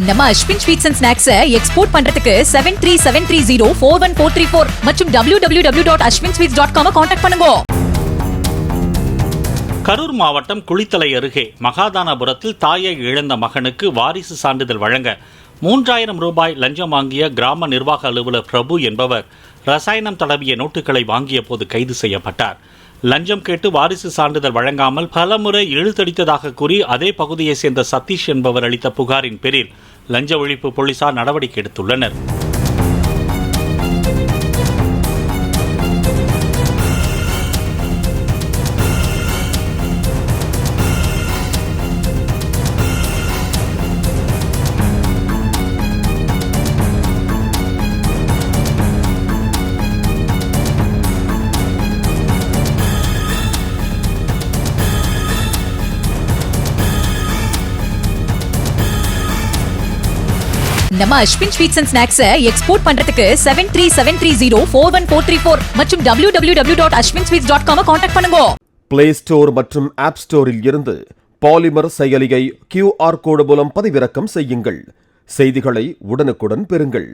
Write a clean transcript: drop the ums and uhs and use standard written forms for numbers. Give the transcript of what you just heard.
நம்ம Ashwin sweets and snacks export பண்றதுக்கு 7373041434 மற்றும் www.ashwinsweets.com கான்டாக்ட் பண்ணுங்க. கரூர் மாவட்டம் குளித்தலை அருகே மகாதானபுரத்தில் தாயை இழந்த மகனுக்கு வாரிசு சான்றிதழ் வழங்க 3000 ரூபாய் லஞ்சம் வாங்கிய கிராம நிர்வாக அலுவலர் பிரபு என்பவர் ரசாயனம் தடவிய நோட்டுகளை வாங்கிய போது கைது செய்யப்பட்டார். லஞ்சம் கேட்டு வாரிசு சான்றிதழ் வழங்காமல் பலமுறை இழுத்தடித்ததாக கூறி அதே பகுதியைச் சேர்ந்த சதீஷ் என்பவர் அளித்த புகாரின் பேரில் லஞ்ச ஒழிப்பு போலீசார் நடவடிக்கை எடுத்துள்ளனர். நம்ம Ashwin sweets and snacks export பண்றதுக்கு 7373041434 மற்றும் www.ashwinsweets.com கான்டாக்ட் பண்ணுங்க. பிளே ஸ்டோர் மற்றும் ஆப் ஸ்டோரில் இருந்து பாலிமர் செயலியை QR கோடு மூலம் பதிவிறக்கம் செய்யுங்கள். செய்திகளை உடனுக்குடன் பெறுங்கள்.